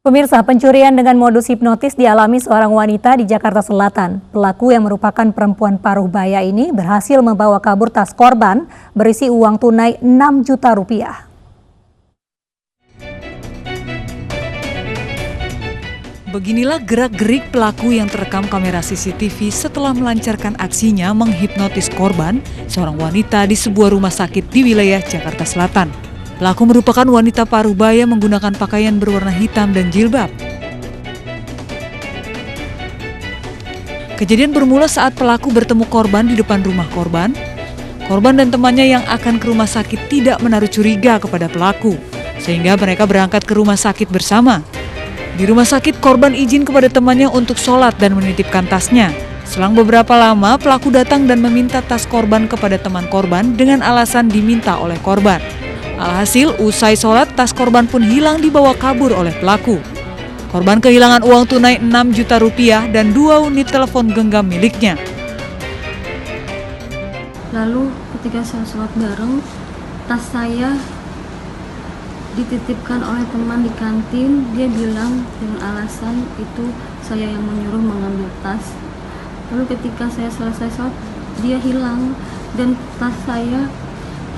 Pemirsa, pencurian dengan modus hipnotis dialami seorang wanita di Jakarta Selatan. Pelaku yang merupakan perempuan paruh baya ini berhasil membawa kabur tas korban berisi uang tunai 6 juta rupiah. Beginilah gerak-gerik pelaku yang terekam kamera CCTV setelah melancarkan aksinya menghipnotis korban, seorang wanita di sebuah rumah sakit di wilayah Jakarta Selatan. Pelaku merupakan wanita paruh baya menggunakan pakaian berwarna hitam dan jilbab. Kejadian bermula saat pelaku bertemu korban di depan rumah korban. Korban dan temannya yang akan ke rumah sakit tidak menaruh curiga kepada pelaku, sehingga mereka berangkat ke rumah sakit bersama. Di rumah sakit, korban izin kepada temannya untuk sholat dan menitipkan tasnya. Selang beberapa lama, pelaku datang dan meminta tas korban kepada teman korban dengan alasan diminta oleh korban. Alhasil, usai sholat, tas korban pun hilang dibawa kabur oleh pelaku. Korban kehilangan uang tunai 6 juta rupiah dan 2 unit telepon genggam miliknya. Lalu ketika saya sholat bareng, tas saya dititipkan oleh teman di kantin. Dia bilang dengan alasan itu saya yang menyuruh mengambil tas. Lalu ketika saya selesai sholat, dia hilang dan tas saya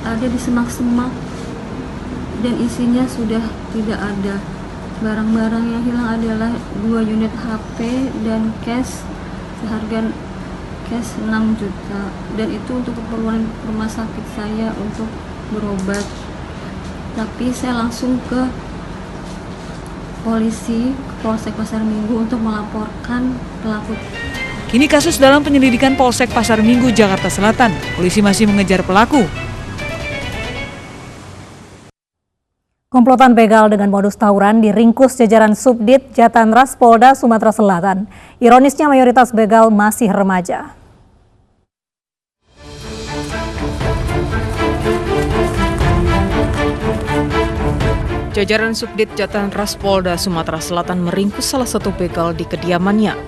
ada di semak-semak dan isinya sudah tidak ada. Barang-barang yang hilang adalah 2 unit HP dan cash seharga cash 6 juta, dan itu untuk keperluan rumah sakit saya untuk berobat. Tapi saya langsung ke polisi, ke Polsek Pasar Minggu untuk melaporkan pelaku. Kini kasus dalam penyelidikan Polsek Pasar Minggu, Jakarta Selatan. Polisi masih mengejar pelaku. Komplotan begal dengan modus tawuran diringkus jajaran Subdit Jatanras Polda Sumatera Selatan. Ironisnya mayoritas begal masih remaja. Jajaran Subdit Jatanras Polda Sumatera Selatan meringkus salah satu begal di kediamannya.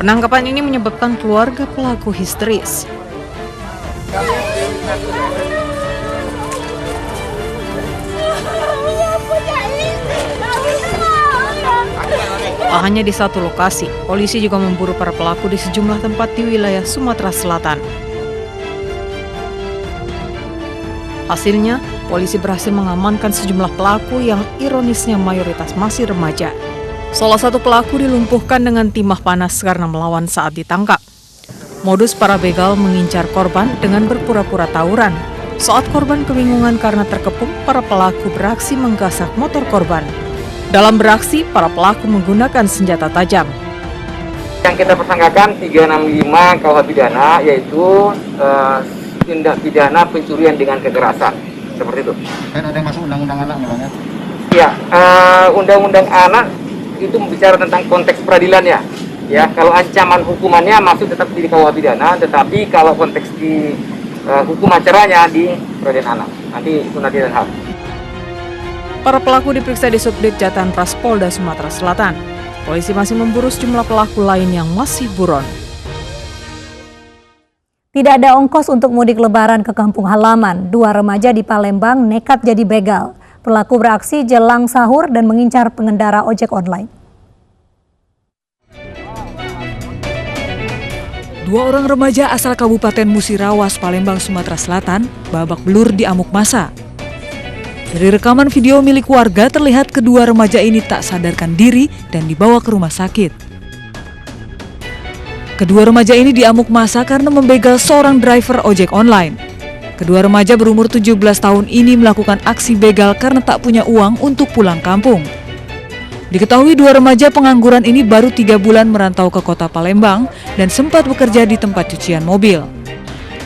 Penangkapan ini menyebabkan keluarga pelaku histeris. Tak hanya di satu lokasi, polisi juga memburu para pelaku di sejumlah tempat di wilayah Sumatera Selatan. Hasilnya, polisi berhasil mengamankan sejumlah pelaku yang ironisnya mayoritas masih remaja. Salah satu pelaku dilumpuhkan dengan timah panas karena melawan saat ditangkap. Modus para begal mengincar korban dengan berpura-pura tawuran. Saat korban kebingungan karena terkepung, para pelaku beraksi menggasak motor korban. Dalam beraksi, para pelaku menggunakan senjata tajam. Yang kita persangkakan 365 KUH pidana, yaitu tindak pidana pencurian dengan kekerasan, seperti itu. Kan ada yang masuk undang-undang anak namanya? Ya, undang-undang anak itu bicara tentang konteks peradilan ya. Ya, kalau ancaman hukumannya masuk tetap di KUH pidana, tetapi kalau konteks di hukum acaranya di peradilan anak. Nanti itu nanti dan hal. Para pelaku diperiksa di Subdit Jatanras Polda Sumatera Selatan. Polisi masih memburu sejumlah pelaku lain yang masih buron. Tidak ada ongkos untuk mudik lebaran ke kampung halaman. 2 remaja di Palembang nekat jadi begal. Pelaku beraksi jelang sahur dan mengincar pengendara ojek online. 2 orang remaja asal Kabupaten Musirawas, Palembang, Sumatera Selatan, babak belur di amuk massa. Dari rekaman video milik warga terlihat kedua remaja ini tak sadarkan diri dan dibawa ke rumah sakit. Kedua remaja ini diamuk massa karena membegal seorang driver ojek online. Kedua remaja berumur 17 tahun ini melakukan aksi begal karena tak punya uang untuk pulang kampung. Diketahui 2 remaja pengangguran ini baru 3 bulan merantau ke kota Palembang dan sempat bekerja di tempat cucian mobil.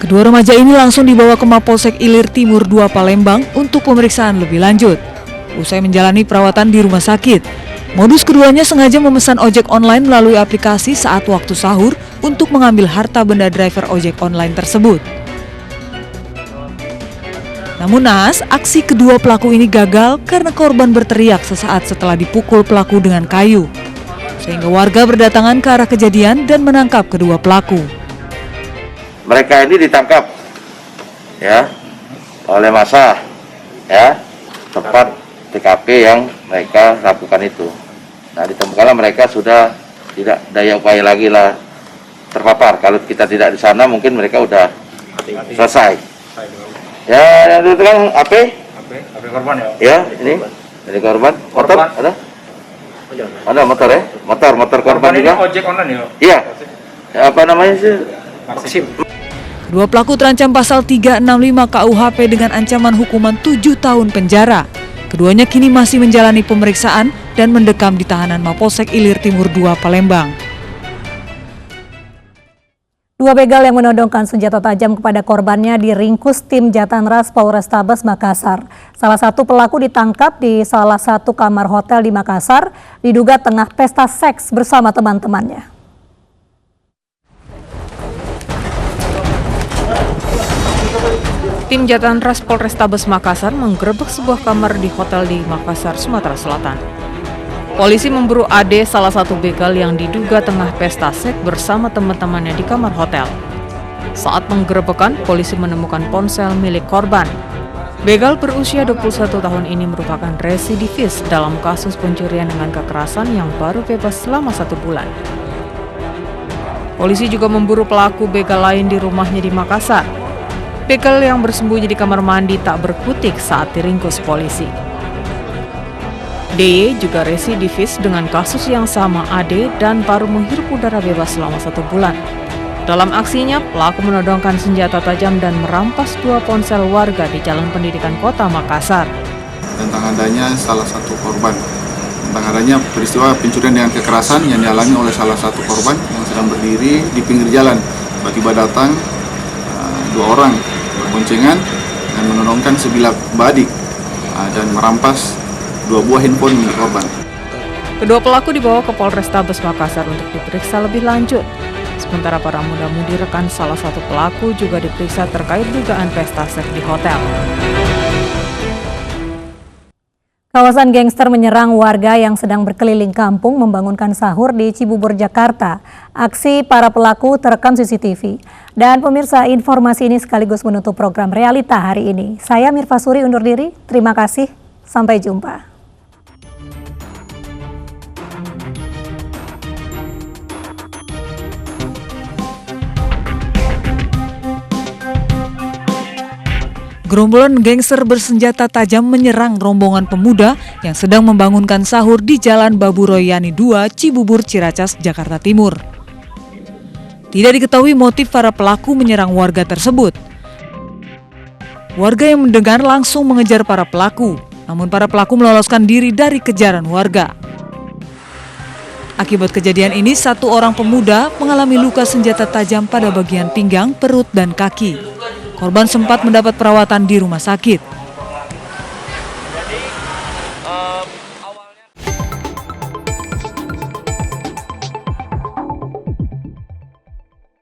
Kedua remaja ini langsung dibawa ke Mapolsek Ilir Timur 2 Palembang untuk pemeriksaan lebih lanjut. Usai menjalani perawatan di rumah sakit, modus keduanya sengaja memesan ojek online melalui aplikasi saat waktu sahur untuk mengambil harta benda driver ojek online tersebut. Namun naas, aksi kedua pelaku ini gagal karena korban berteriak sesaat setelah dipukul pelaku dengan kayu. Sehingga warga berdatangan ke arah kejadian dan menangkap kedua pelaku. Mereka ini ditangkap, ya, oleh massa, ya, tepat TKP yang mereka lakukan itu. Nah, ditemukanlah mereka sudah tidak daya upaya lagi lah terpapar. Kalau kita tidak di sana, mungkin mereka udah selesai. Ya, itu kan AP korban ya? Ya, ini dari korban. Motor ada? Ada motor ya? Motor korban juga. Ojek online ya? Iya. Apa namanya sih? Maksim. Kedua pelaku terancam pasal 365 KUHP dengan ancaman hukuman 7 tahun penjara. Keduanya kini masih menjalani pemeriksaan dan mendekam di tahanan Mapolsek Ilir Timur 2 Palembang. Dua begal yang menodongkan senjata tajam kepada korbannya diringkus tim Jatanras Polrestabes Makassar. Salah satu pelaku ditangkap di salah satu kamar hotel di Makassar, diduga tengah pesta seks bersama teman-temannya. Tim Jatanras Polrestabes Makassar menggerebek sebuah kamar di hotel di Makassar, Sumatera Selatan. Polisi memburu AD, salah satu begal yang diduga tengah pesta seks bersama teman-temannya di kamar hotel. Saat penggerebekan, polisi menemukan ponsel milik korban. Begal berusia 21 tahun ini merupakan residivis dalam kasus pencurian dengan kekerasan yang baru bebas selama 1 bulan. Polisi juga memburu pelaku begal lain di rumahnya di Makassar. Begal yang bersembunyi di kamar mandi tak berkutik saat diringkus polisi. DY juga residivis dengan kasus yang sama AD dan baru menghirup udara bebas selama 1 bulan. Dalam aksinya, pelaku menodongkan senjata tajam dan merampas 2 ponsel warga di Jalan Pendidikan Kota Makassar. Tentang adanya salah satu korban, tentang adanya peristiwa pencurian dengan kekerasan yang dialami oleh salah satu korban yang sedang berdiri di pinggir jalan. Tiba-tiba datang 2 orang berboncengan dan menodongkan sebilah badik dan merampas 2 buah handphone milik korban. Kedua pelaku dibawa ke Polrestabes Makassar untuk diperiksa lebih lanjut. Sementara para muda-mudi rekan salah satu pelaku juga diperiksa terkait dugaan pesta seks di hotel. Kawasan gangster menyerang warga yang sedang berkeliling kampung membangunkan sahur di Cibubur, Jakarta. Aksi para pelaku terekam CCTV. Dan pemirsa, informasi ini sekaligus menutup program Realita hari ini. Saya Mirva Suri undur diri. Terima kasih. Sampai jumpa. Gerombolan gangster bersenjata tajam menyerang rombongan pemuda yang sedang membangunkan sahur di Jalan Baburoyani 2, Cibubur, Ciracas, Jakarta Timur. Tidak diketahui motif para pelaku menyerang warga tersebut. Warga yang mendengar langsung mengejar para pelaku, namun para pelaku meloloskan diri dari kejaran warga. Akibat kejadian ini, 1 orang pemuda mengalami luka senjata tajam pada bagian pinggang, perut, dan kaki. Korban sempat mendapat perawatan di rumah sakit.